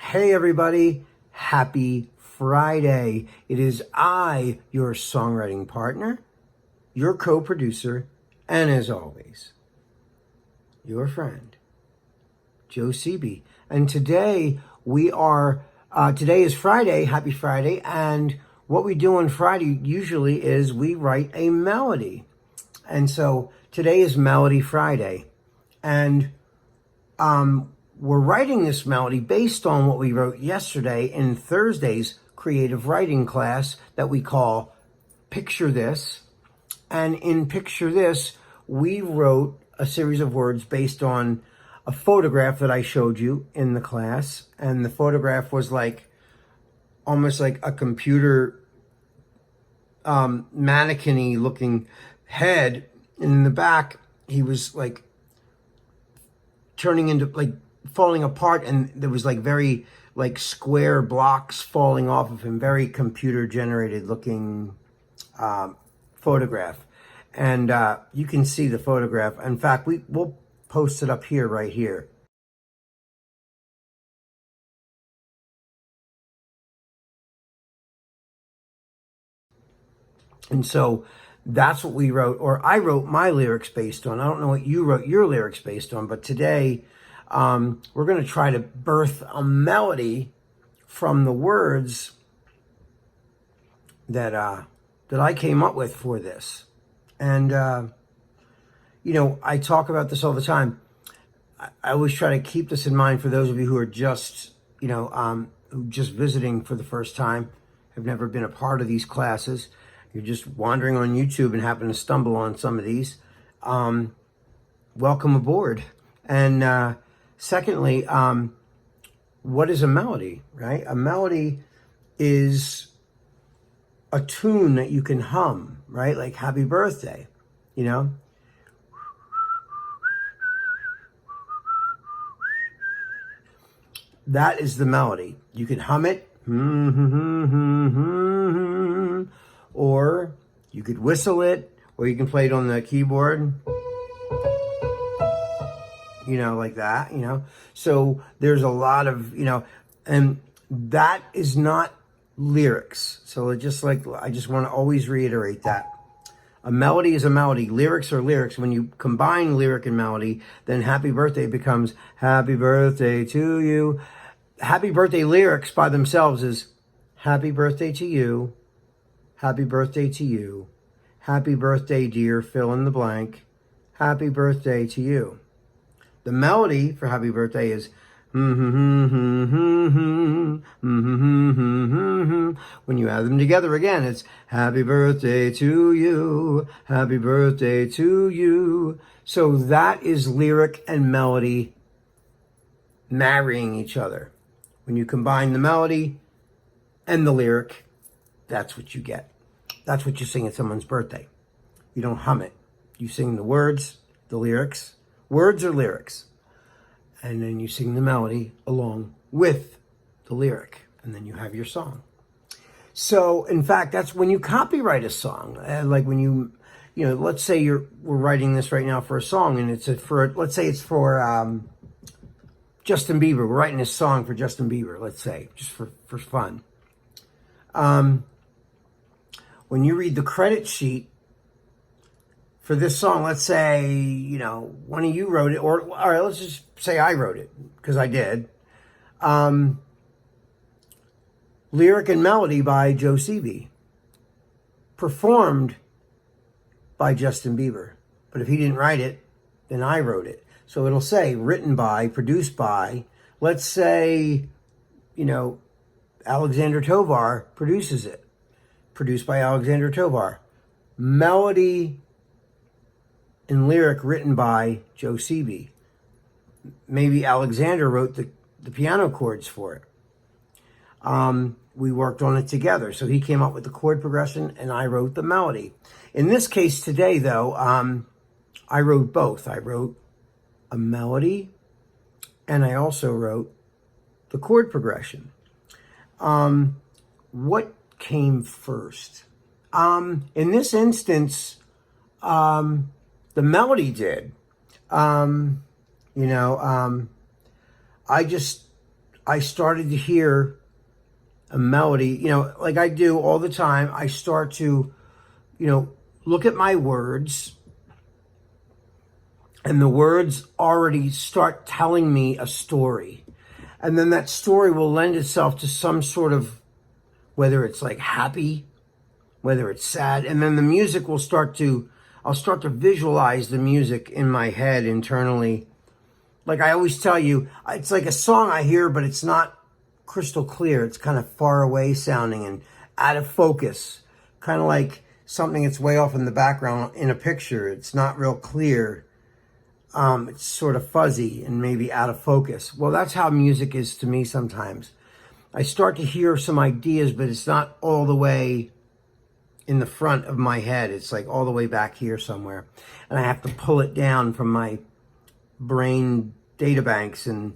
Hey everybody, happy Friday. It is I, your songwriting partner, your co-producer, and as always, your friend, Joe Seeby. And today today is Friday, happy Friday, and what we do on Friday usually is we write a melody. And so today is Melody Friday. And we're writing this melody based on what we wrote yesterday in Thursday's creative writing class that we call Picture This. And in Picture This, we wrote a series of words based on a photograph that I showed you in the class. And the photograph was almost like a computer mannequin-y looking head. And in the back, he was turning into falling apart, and there was very square blocks falling off of him, very computer generated looking photograph. And you can see the photograph. In fact, we'll post it up here, right here. And so that's what we wrote, or I wrote my lyrics based on. I don't know what you wrote your lyrics based on, but today we're going to try to birth a melody from the words that I came up with for this. And I talk about this all the time. I always try to keep this in mind for those of you who are just just visiting for the first time, have never been a part of these classes. You're just wandering on YouTube and happen to stumble on some of these. Welcome aboard. And secondly, what is a melody, right? A melody is a tune that you can hum, right? Like Happy Birthday, That is the melody. You can hum it. Or you could whistle it, or you can play it on the keyboard, like that, So there's a lot of, and that is not lyrics. So I just want to always reiterate that. A melody is a melody. Lyrics are lyrics. When you combine lyric and melody, then Happy Birthday becomes Happy Birthday to you. Happy Birthday lyrics by themselves is Happy Birthday to you. Happy birthday to you. Happy birthday, dear, fill in the blank. Happy birthday to you. The melody for Happy Birthday is when you add them together again, it's Happy Birthday to you. Happy birthday to you. So that is lyric and melody marrying each other. When you combine the melody and the lyric, that's what you get. That's what you sing at someone's birthday. You don't hum it. You sing the words, the lyrics. Words are lyrics. And then you sing the melody along with the lyric. And then you have your song. So, in fact, that's when you copyright a song. Like when let's say we're writing this right now for a song, and let's say it's for Justin Bieber. We're writing a song for Justin Bieber, let's say, just for fun. When you read the credit sheet for this song, let's say, one of you wrote it, or all right, let's just say I wrote it, because I did. Lyric and melody by Joe Seeby. Performed by Justin Bieber. But if he didn't write it, then I wrote it. So it'll say written by, produced by, let's say, Alexander Tovar produces it. Produced by Alexander Tovar. Melody and lyric written by Joe Seeby. Maybe Alexander wrote the piano chords for it. We worked on it together. So he came up with the chord progression and I wrote the melody. In this case today, though, I wrote both. I wrote a melody and I also wrote the chord progression. What came first? In this instance, the melody did. I I started to hear a melody, you know, like I do all the time. I start to, you know, look at my words, and the words already start telling me a story. And then that story will lend itself to some sort of, whether it's like happy, whether it's sad, and then the music will I'll start to visualize the music in my head internally. Like I always tell you, it's like a song I hear, but it's not crystal clear. It's kind of far away sounding and out of focus. Kind of like something that's way off in the background in a picture. It's not real clear. It's sort of fuzzy and maybe out of focus. Well, that's how music is to me sometimes. I start to hear some ideas, but it's not all the way in the front of my head. It's like all the way back here somewhere. And I have to pull it down from my brain data banks and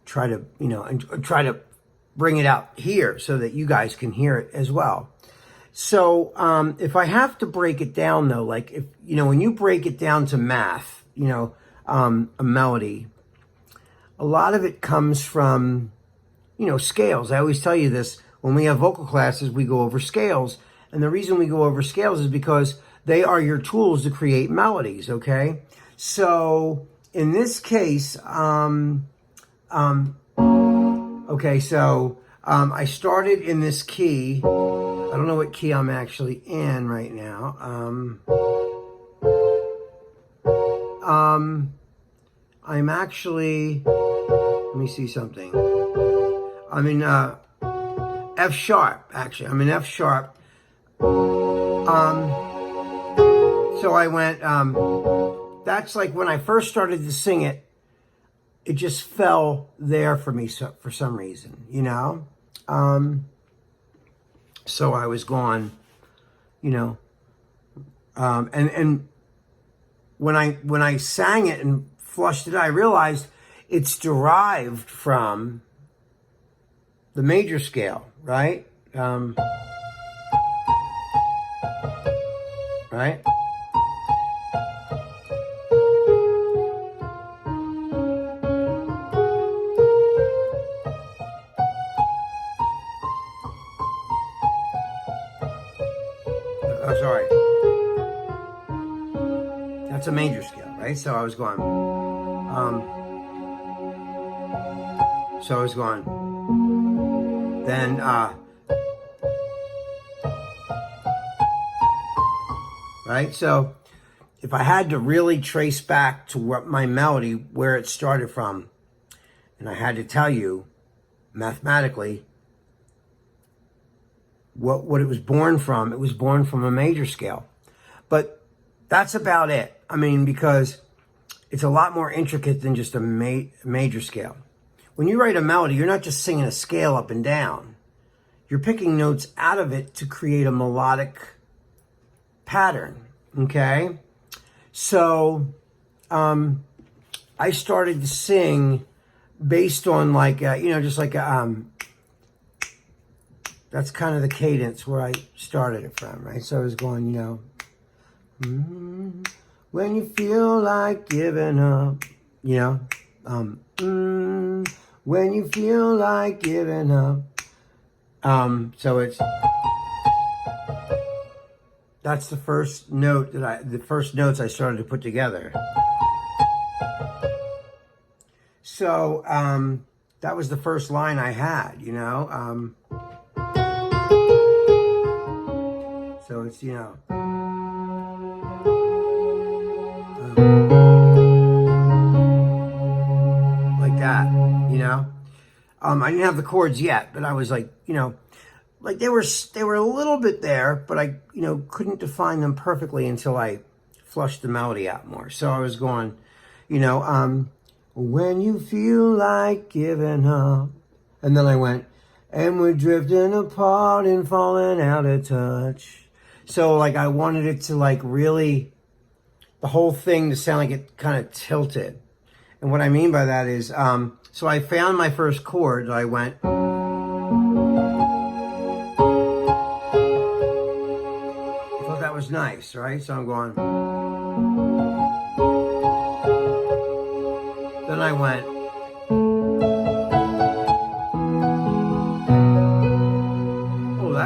try to, you know, and try to bring it out here so that you guys can hear it as well. So if I have to break it down though, like if, you know, when you break it down to math, you know, a melody, a lot of it comes from, you know, scales. I always tell you this, when we have vocal classes, we go over scales. And the reason we go over scales is because they are your tools to create melodies, okay? So in this case, okay, so I started in this key. I don't know what key I'm actually in right now. I'm actually, let me see something. I'm in F sharp, actually. I'm in F sharp. So I went, that's like when I first started to sing it, it just fell there for me for some reason, you know? So I was going, you know, and when I sang it and flushed it out, I realized it's derived from the major scale, right? Right? Oh, sorry. That's a major scale, right? So I was going, then, right? So if I had to really trace back to what my melody, where it started from, and I had to tell you mathematically what it was born from, it was born from a major scale. But that's about it. I mean, because it's a lot more intricate than just a major scale. When you write a melody, you're not just singing a scale up and down. You're picking notes out of it to create a melodic pattern, okay? So I started to sing based on like, you know, just like, that's kind of the cadence where I started it from, right? So I was going, you know, when you feel like giving up, you know, when you feel like giving up. So that's the first note the first notes I started to put together. So, that was the first line I had, you know, so it's, you know, like that, you know. I didn't have the chords yet, but I was like, you know, like they were a little bit there, but I, you know, couldn't define them perfectly until I flushed the melody out more. So I was going, you know, when you feel like giving up, and then I went, and we're drifting apart and falling out of touch. So like I wanted it to like really, the whole thing to sound like it kind of tilted. And what I mean by that is, so I found my first chord. I went, I thought that was nice, right? So I'm going, then I went,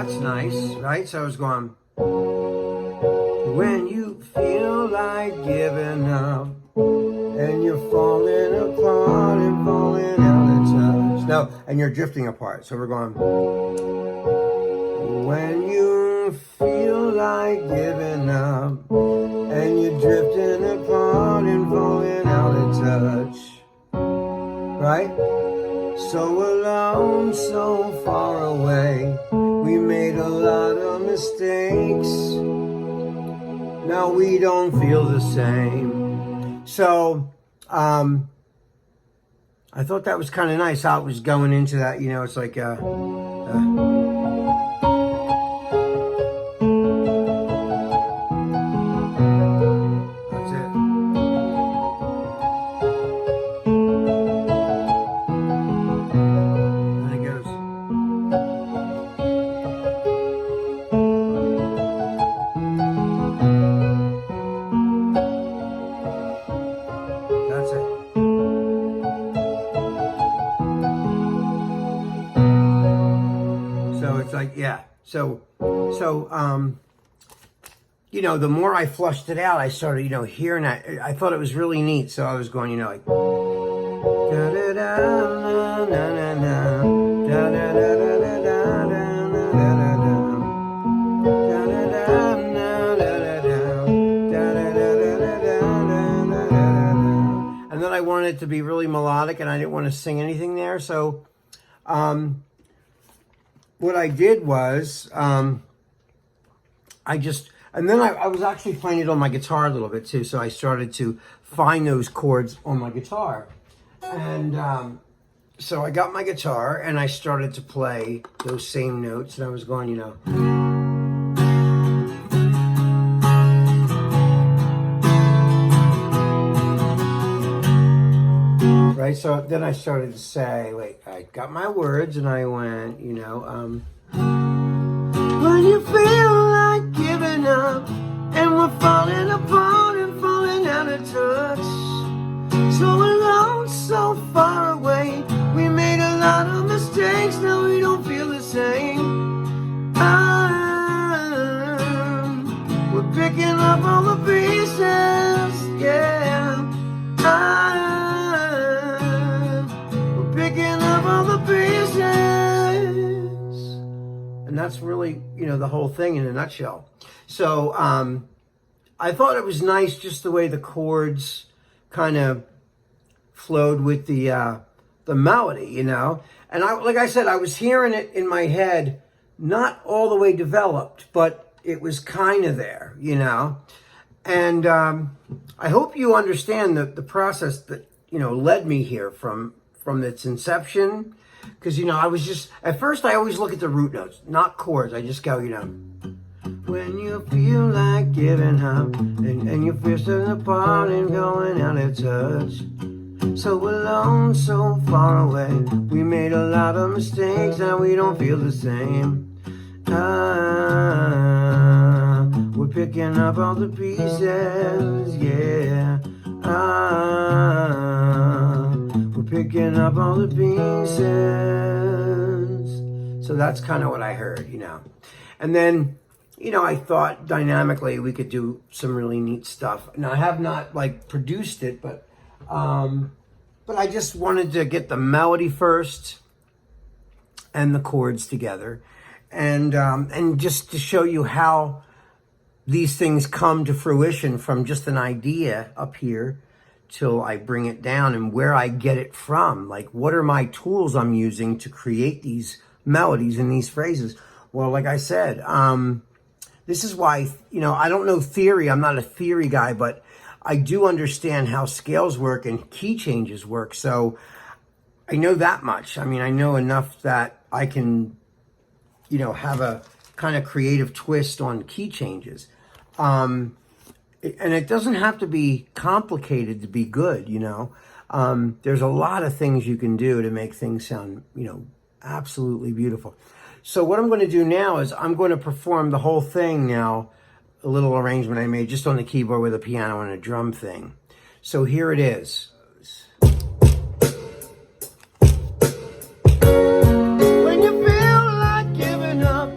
that's nice, right? So I was going, when you feel like giving up and you're falling apart and falling out of touch. No, and you're drifting apart. So we're going, when you feel like giving up and you're drifting apart and falling out of touch, right? So alone, so far away, we made a lot of mistakes. Now we don't feel the same. So, I thought that was kind of nice how it was going into that, you know, it's like, that's it. And it goes. That's it. So it's like, yeah. So, you know, the more I flushed it out, I started, you know, hearing that. I thought it was really neat. So I was going, you know, like, da da da na na na na, da da da da da da da da da. And then I wanted it to be really melodic, and I didn't want to sing anything there. So, what I did was, I was actually playing it on my guitar a little bit too. So I started to find those chords on my guitar. And so I got my guitar and I started to play those same notes. And I was going, you know. Right, so then I started to say, wait, I got my words and I went, you know, when you feel like giving up and we're falling apart and falling out of touch, so alone, so far away, we made a lot of mistakes, now we don't feel the same. We're picking up all the pieces, yeah. Picking up all the pieces. And that's really, you know, the whole thing in a nutshell. So I thought it was nice just the way the chords kind of flowed with the melody, you know. And like I said, I was hearing it in my head, not all the way developed, but it was kind of there, you know. And I hope you understand the process that, you know, led me here from its inception. Because, you know, I was just, at first I always look at the root notes, not chords. I just go, you know, when you feel like giving up and you're drifting apart and going out of touch, so alone, so far away, we made a lot of mistakes and we don't feel the same. We're picking up all the pieces, yeah. We're picking up all the pieces. So that's kind of what I heard, you know. And then, you know, I thought dynamically we could do some really neat stuff. Now, I have not, like, produced it, but I just wanted to get the melody first and the chords together. And just to show you how these things come to fruition from just an idea up here till I bring it down and where I get it from. Like, what are my tools I'm using to create these melodies and these phrases? Well, like I said, this is why, you know, I don't know theory. I'm not a theory guy, but I do understand how scales work and key changes work. So I know that much. I mean, I know enough that I can, you know, have a kind of creative twist on key changes. And it doesn't have to be complicated to be good, you know. There's a lot of things you can do to make things sound, you know, absolutely beautiful. So what I'm going to do now is I'm going to perform the whole thing now, a little arrangement I made just on the keyboard with a piano and a drum thing. So here it is. When you feel like giving up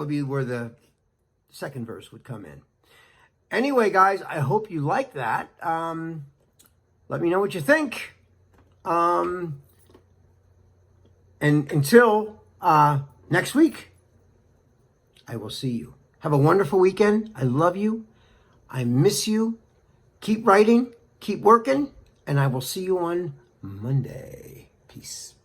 would be where the second verse would come in. Anyway, guys, I hope you like that. Let me know what you think. And until next week, I will see you. Have a wonderful weekend. I love you. I miss you. Keep writing, keep working, and I will see you on Monday. Peace.